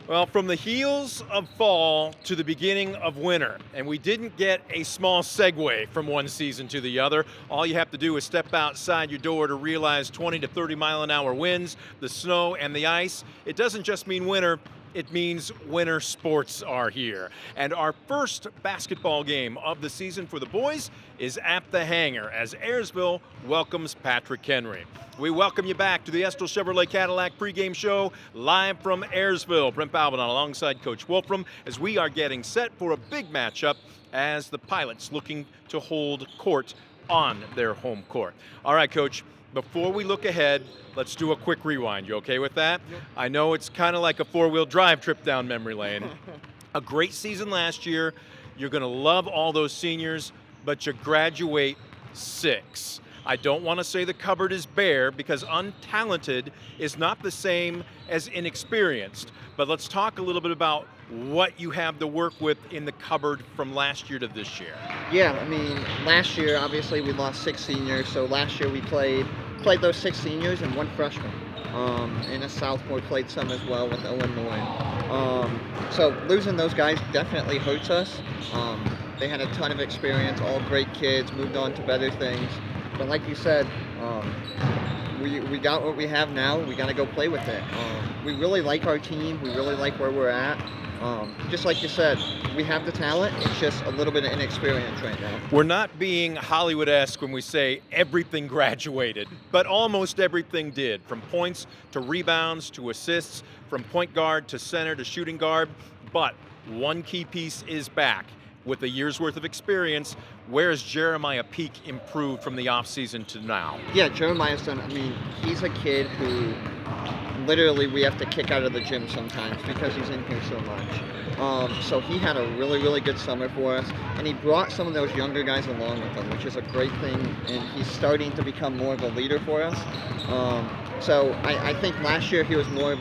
Well, from the heels of fall to the beginning of winter, and we didn't get a small segue from one season to the other. All you have to do is step outside your door to realize 20 to 30 mile an hour winds, the snow, and the ice. It doesn't just mean winter. It means winter sports are here. And our first basketball game of the season for the boys is at the Hangar as Ayersville welcomes Patrick Henry. We welcome you back to the Estel Chevrolet Cadillac pregame show live from Ayersville. Brent Balvin alongside Coach Wolfrum as we are getting set for a big matchup as the Pilots looking to hold court on their home court. All right, Coach. Before we look ahead, let's do a quick rewind. You okay with that? Yep. I know it's kind of like a four-wheel drive trip down memory lane. A great season last year. You're going to love all those seniors, but you graduate 6. I don't want to say the cupboard is bare because untalented is not the same as inexperienced. But let's talk a little bit about what you have to work with in the cupboard from last year to this year. Yeah, I mean, last year, obviously, we lost 6 seniors. So last year we played those 6 seniors and 1 freshman. And a sophomore played some as well with Owen Lloyd. So losing those guys definitely hurts us. They had a ton of experience, all great kids, moved on to better things. But like you said, we got what we have now. We got to go play with it. We really like our team. We really like where we're at. Just like you said, we have the talent. It's just a little bit of inexperience right now. We're not being Hollywood-esque when we say everything graduated, but almost everything did, from points to rebounds to assists, from point guard to center to shooting guard. But one key piece is back. With a year's worth of experience, where has Jeremiah Peak improved from the offseason to now? Yeah, Jeremiah's done, I mean, he's a kid who literally we have to kick out of the gym sometimes because he's in here so much. So he had a really, really good summer for us, and he brought some of those younger guys along with him, which is a great thing, and he's starting to become more of a leader for us. So I think last year he was more of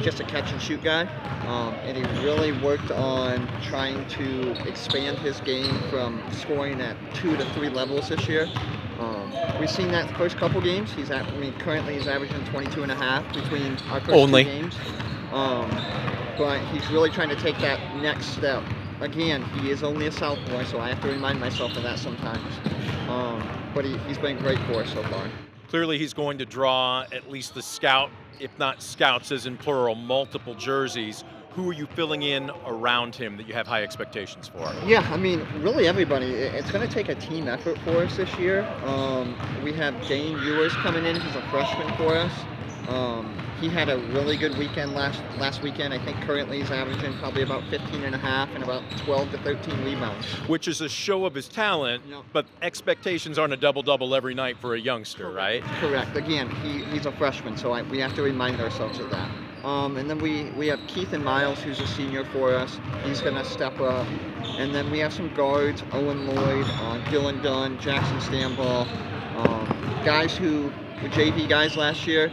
just a catch and shoot guy, and he really worked on trying to expand his game from scoring at 2 to 3 levels this year. We've seen that the first couple games. Currently he's averaging 22.5 between our first 2 games. But he's really trying to take that next step. Again, he is only a sophomore, so I have to remind myself of that sometimes. But he's been great for us so far. Clearly he's going to draw at least the scout, if not scouts as in plural, multiple jerseys. Who are you filling in around him that you have high expectations for? Yeah, I mean, really everybody. It's going to take a team effort for us this year. We have Dane Ewers coming in. He's a freshman for us. He had a really good weekend last weekend. I think currently he's averaging probably about 15.5 and about 12 to 13 rebounds. Which is a show of his talent, Yep. but expectations aren't a double-double every night for a youngster, right? Correct. Again, he's a freshman, so we have to remind ourselves of that. And then we have Keith and Miles, who's a senior for us. He's going to step up. And then we have some guards, Owen Lloyd, Dylan Dunn, Jackson Stanball, guys who were JV guys last year,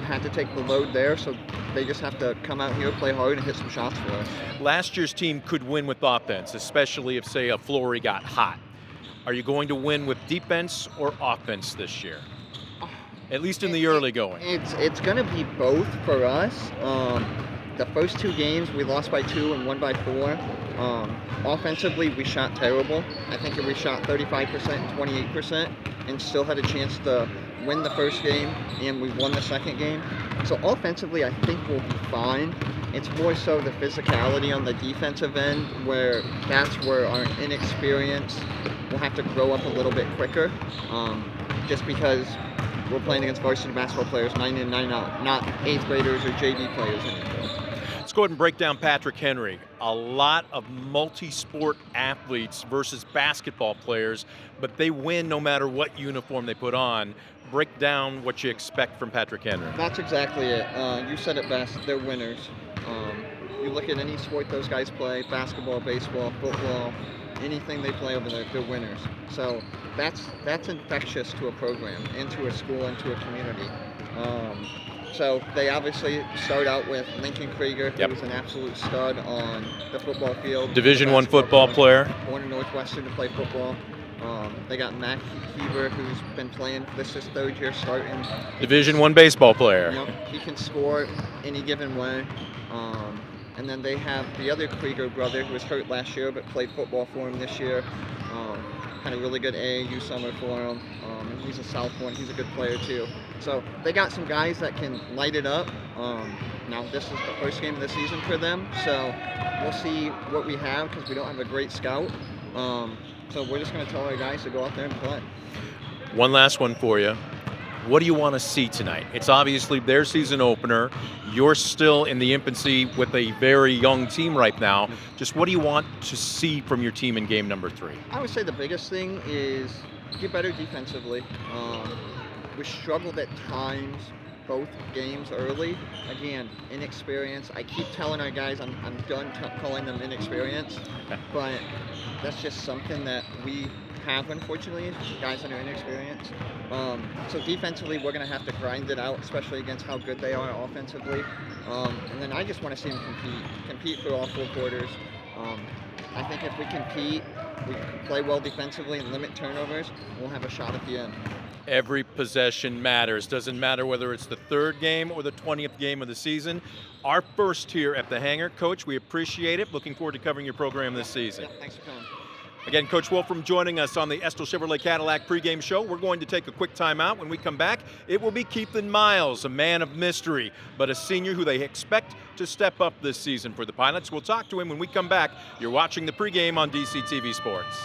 had to take the load there, so they just have to come out here, play hard, and hit some shots for us. Last year's team could win with offense, especially if, say, a Flory got hot. Are you going to win with defense or offense this year? At least in the early going. It's going to be both for us. The first 2 games, we lost by 2 and won by 4. Offensively, we shot terrible. I think we shot 35% and 28% and still had a chance to win the first game, and we won the second game. So offensively, I think we'll be fine. It's more so the physicality on the defensive end where that's where our inexperience will have to grow up a little bit quicker, just because we're playing against varsity basketball players 9 in, 9 out, not 8th graders or JV players anymore. Let's go ahead and break down Patrick Henry. A lot of multi-sport athletes versus basketball players, but they win no matter what uniform they put on. Break down what you expect from Patrick Henry. That's exactly it. You said it best. They're winners. You look at any sport those guys play, basketball, baseball, football, anything they play over there, they're winners. So that's infectious to a program and to a school and to a community. So they obviously start out with Lincoln Krieger, who was an absolute stud on the football field. Division I football player. Born in Northwestern to play football. They got Matt Heber, who's been playing. This is third year starting. Division I baseball player. Yep, he can score any given way. And then they have the other Krieger brother who was hurt last year but played football for him this year. Had a really good AAU summer for him. And he's a sophomore and he's a good player too. So they got some guys that can light it up. Now this is the first game of the season for them, so we'll see what we have because we don't have a great scout. So we're just going to tell our guys to go out there and play. One last one for you. What do you want to see tonight? It's obviously their season opener. You're still in the infancy with a very young team right now. Just what do you want to see from your team in game number 3? I would say the biggest thing is get better defensively. We struggled at times both games early. Again, inexperience. I keep telling our guys I'm done calling them inexperienced, but that's just something that we have, unfortunately, guys that are inexperienced. So defensively, we're going to have to grind it out, especially against how good they are offensively. And then I just want to see them compete for all 4 quarters. I think if we compete, we play well defensively and limit turnovers, we'll have a shot at the end. Every possession matters. Doesn't matter whether it's the 3rd game or the 20th game of the season. Our first here at the Hangar. Coach, we appreciate it. Looking forward to covering your program this season. Yeah, thanks for coming. Again, Coach Wolfrum joining us on the Estill Chevrolet Cadillac pregame show. We're going to take a quick timeout. When we come back, it will be Keithlin Miles, a man of mystery, but a senior who they expect to step up this season for the Pilots. We'll talk to him when we come back. You're watching the pregame on DCTV Sports.